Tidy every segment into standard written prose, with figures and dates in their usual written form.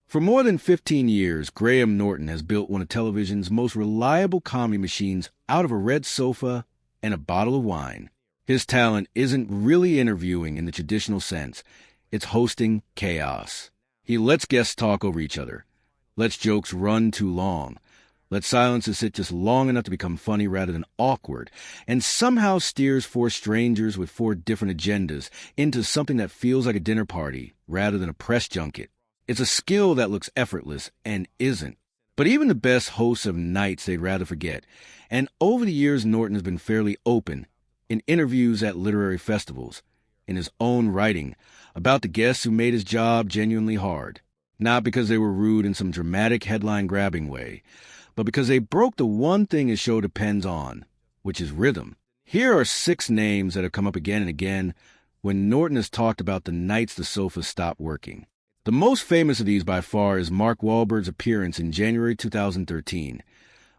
For more than 15 years, Graham Norton has built one of television's most reliable comedy machines out of a red sofa and a bottle of wine. His talent isn't really interviewing in the traditional sense. It's hosting chaos. He lets guests talk over each other, lets jokes run too long, lets silences sit just long enough to become funny rather than awkward, and somehow steers four strangers with four different agendas into something that feels like a dinner party rather than a press junket. It's a skill that looks effortless and isn't. But even the best hosts have nights they'd rather forget. And over the years, Norton has been fairly open, in interviews at literary festivals, in his own writing, about the guests who made his job genuinely hard. Not because they were rude in some dramatic headline-grabbing way, but because they broke the one thing his show depends on, which is rhythm. Here are 6 names that have come up again and again when Norton has talked about the nights the sofa stopped working. The most famous of these by far is Mark Wahlberg's appearance in January 2013,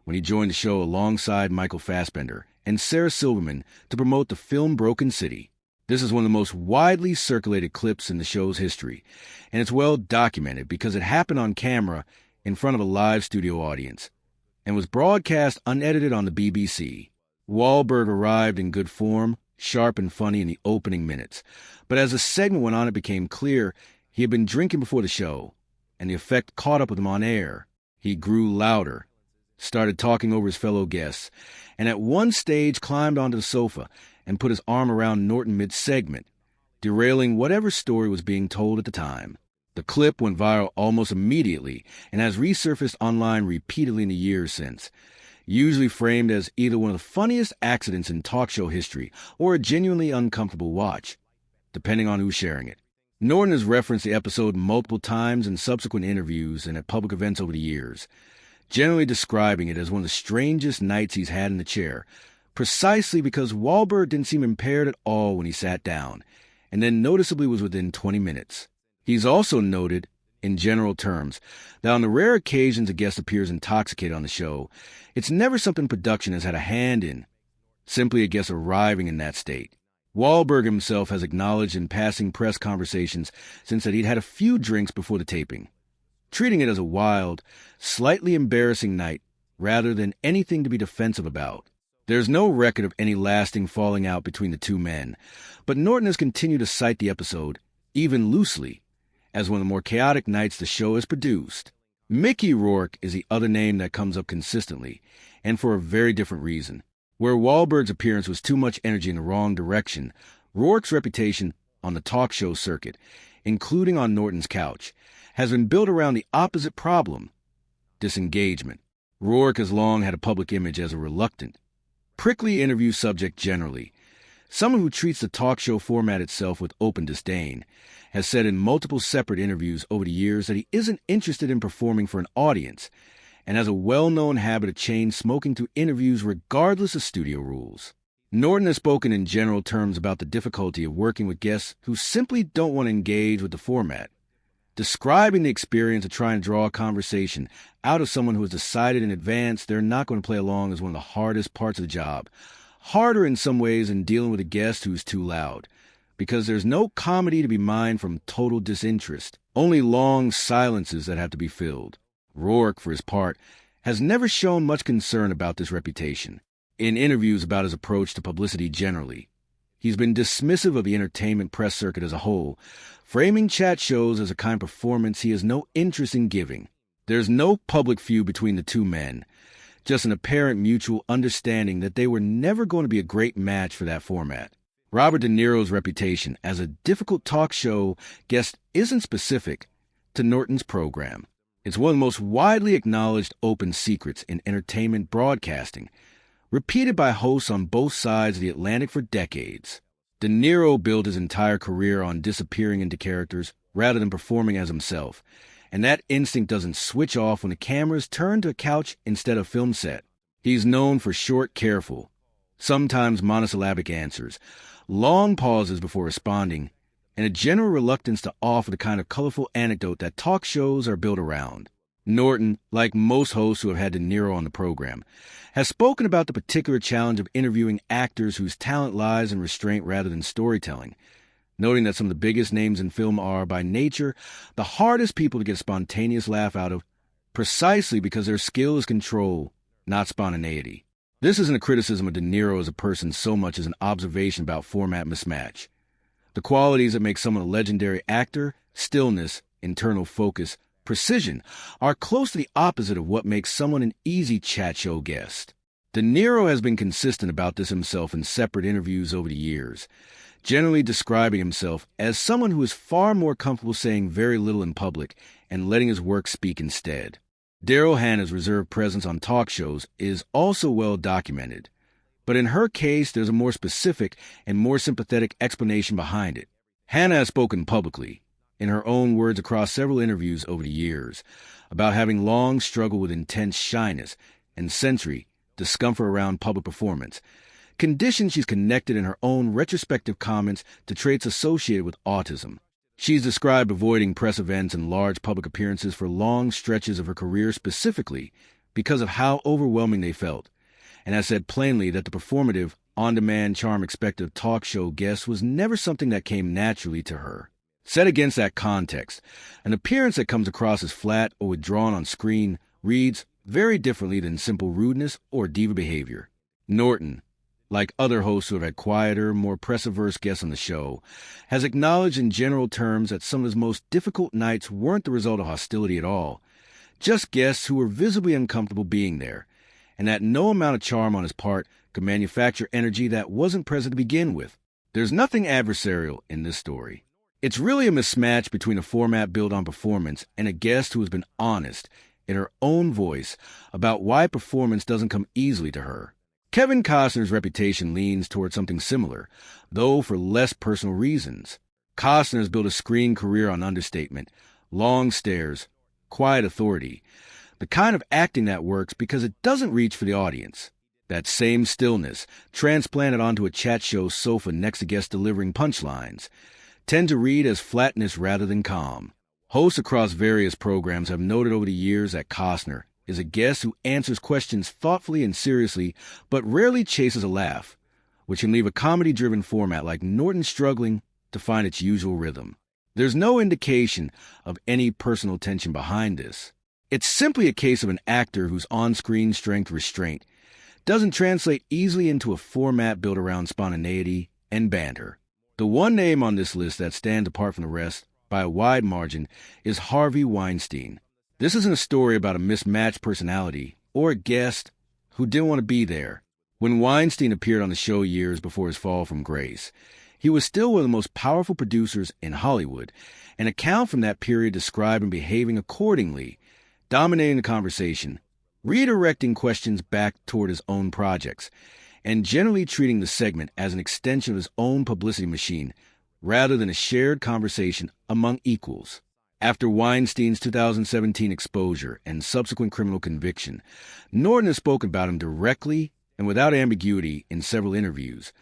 when he joined the show alongside Michael Fassbender and Sarah Silverman to promote the film Broken City. This is one of the most widely circulated clips in the show's history, and it's well documented because it happened on camera in front of a live studio audience and was broadcast unedited on the BBC. Wahlberg arrived in good form, sharp and funny in the opening minutes, but as the segment went on, it became clear he had been drinking before the show, and the effect caught up with him on air. He grew louder, started talking over his fellow guests, and at one stage climbed onto the sofa and put his arm around Norton mid-segment, derailing whatever story was being told at the time. The clip went viral almost immediately and has resurfaced online repeatedly in the years since, usually framed as either one of the funniest accidents in talk show history or a genuinely uncomfortable watch, depending on who's sharing it. Norton has referenced the episode multiple times in subsequent interviews and at public events over the years, generally describing it as one of the strangest nights he's had in the chair, precisely because Wahlberg didn't seem impaired at all when he sat down, and then noticeably was within 20 minutes. He's also noted, in general terms, that on the rare occasions a guest appears intoxicated on the show, it's never something production has had a hand in, simply a guest arriving in that state. Wahlberg himself has acknowledged in passing press conversations since that he'd had a few drinks before the taping, treating it as a wild, slightly embarrassing night rather than anything to be defensive about. There's no record of any lasting falling out between the two men, but Norton has continued to cite the episode, even loosely, as one of the more chaotic nights the show has produced. Mickey Rourke is the other name that comes up consistently, and for a very different reason. Where Wahlberg's appearance was too much energy in the wrong direction, Rourke's reputation on the talk show circuit, including on Norton's couch, has been built around the opposite problem: disengagement. Rourke has long had a public image as a reluctant, prickly interview subject generally, someone who treats the talk show format itself with open disdain, has said in multiple separate interviews over the years that he isn't interested in performing for an audience, and has a well-known habit of chain smoking through interviews regardless of studio rules. Norton has spoken in general terms about the difficulty of working with guests who simply don't want to engage with the format, describing the experience of trying to draw a conversation out of someone who has decided in advance they're not going to play along as one of the hardest parts of the job, harder in some ways than dealing with a guest who's too loud, because there's no comedy to be mined from total disinterest, only long silences that have to be filled. Rourke, for his part, has never shown much concern about this reputation. In interviews about his approach to publicity generally, he's been dismissive of the entertainment press circuit as a whole, framing chat shows as a kind of performance he has no interest in giving. There's no public feud between the two men, just an apparent mutual understanding that they were never going to be a great match for that format. Robert De Niro's reputation as a difficult talk show guest isn't specific to Norton's program. It's one of the most widely acknowledged open secrets in entertainment broadcasting, repeated by hosts on both sides of the Atlantic for decades. De Niro built his entire career on disappearing into characters rather than performing as himself, and that instinct doesn't switch off when the cameras turn to a couch instead of film set. He's known for short, careful, sometimes monosyllabic answers, long pauses before responding, and a general reluctance to offer the kind of colorful anecdote that talk shows are built around. Norton, like most hosts who have had De Niro on the program, has spoken about the particular challenge of interviewing actors whose talent lies in restraint rather than storytelling, noting that some of the biggest names in film are, by nature, the hardest people to get a spontaneous laugh out of, precisely because their skill is control, not spontaneity. This isn't a criticism of De Niro as a person so much as an observation about format mismatch. The qualities that make someone a legendary actor, stillness, internal focus, precision, are close to the opposite of what makes someone an easy chat show guest. De Niro has been consistent about this himself in separate interviews over the years, generally describing himself as someone who is far more comfortable saying very little in public and letting his work speak instead. Daryl Hannah's reserved presence on talk shows is also well documented, but in her case there's a more specific and more sympathetic explanation behind it. Hannah has spoken publicly, in her own words across several interviews over the years, about having long struggled with intense shyness and sensory discomfort around public performance, conditions she's connected in her own retrospective comments to traits associated with autism. She's described avoiding press events and large public appearances for long stretches of her career specifically because of how overwhelming they felt, and has said plainly that the performative, on-demand charm expected of talk show guests was never something that came naturally to her. Set against that context, an appearance that comes across as flat or withdrawn on screen reads very differently than simple rudeness or diva behavior. Norton, like other hosts who have had quieter, more press-averse guests on the show, has acknowledged in general terms that some of his most difficult nights weren't the result of hostility at all, just guests who were visibly uncomfortable being there, and that no amount of charm on his part could manufacture energy that wasn't present to begin with. There's nothing adversarial in this story. It's really a mismatch between a format built on performance and a guest who has been honest, in her own voice, about why performance doesn't come easily to her. Kevin Costner's reputation leans toward something similar, though for less personal reasons. Costner has built a screen career on understatement, long stares, quiet authority, the kind of acting that works because it doesn't reach for the audience. That same stillness, transplanted onto a chat show sofa next to guests delivering punchlines, tend to read as flatness rather than calm. Hosts across various programs have noted over the years that Costner is a guest who answers questions thoughtfully and seriously, but rarely chases a laugh, which can leave a comedy-driven format like Norton struggling to find its usual rhythm. There's no indication of any personal tension behind this. It's simply a case of an actor whose on-screen strength restraint doesn't translate easily into a format built around spontaneity and banter. The one name on this list that stands apart from the rest, by a wide margin, is Harvey Weinstein. This isn't a story about a mismatched personality or a guest who didn't want to be there. When Weinstein appeared on the show years before his fall from grace, he was still one of the most powerful producers in Hollywood, an account from that period describing behaving accordingly, dominating the conversation, redirecting questions back toward his own projects, and generally treating the segment as an extension of his own publicity machine rather than a shared conversation among equals. After Weinstein's 2017 exposure and subsequent criminal conviction, Norton has spoken about him directly and without ambiguity in several interviews,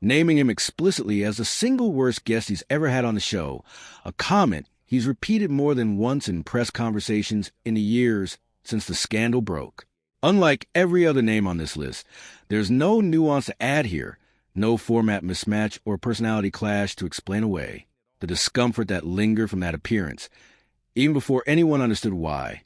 naming him explicitly as the single worst guest he's ever had on the show, a comment he's repeated more than once in press conversations in the years since the scandal broke. Unlike every other name on this list, there's no nuance to add here, no format mismatch or personality clash to explain away the discomfort that lingered from that appearance, even before anyone understood why,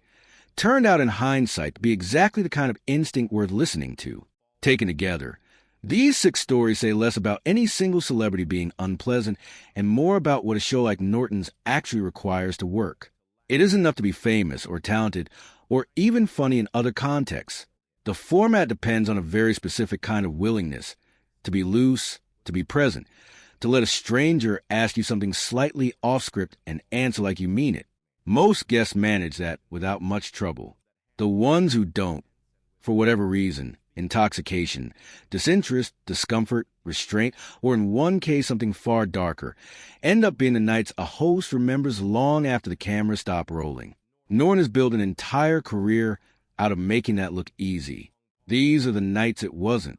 turned out in hindsight to be exactly the kind of instinct worth listening to. Taken together, these 6 stories say less about any single celebrity being unpleasant and more about what a show like Norton's actually requires to work. It isn't enough to be famous or talented or even funny in other contexts. The format depends on a very specific kind of willingness to be loose, to be present, to let a stranger ask you something slightly off-script and answer like you mean it. Most guests manage that without much trouble. The ones who don't, for whatever reason, intoxication, disinterest, discomfort, restraint, or in one case something far darker, end up being the nights a host remembers long after the cameras stop rolling. Norton has built an entire career out of making that look easy. These are the nights it wasn't.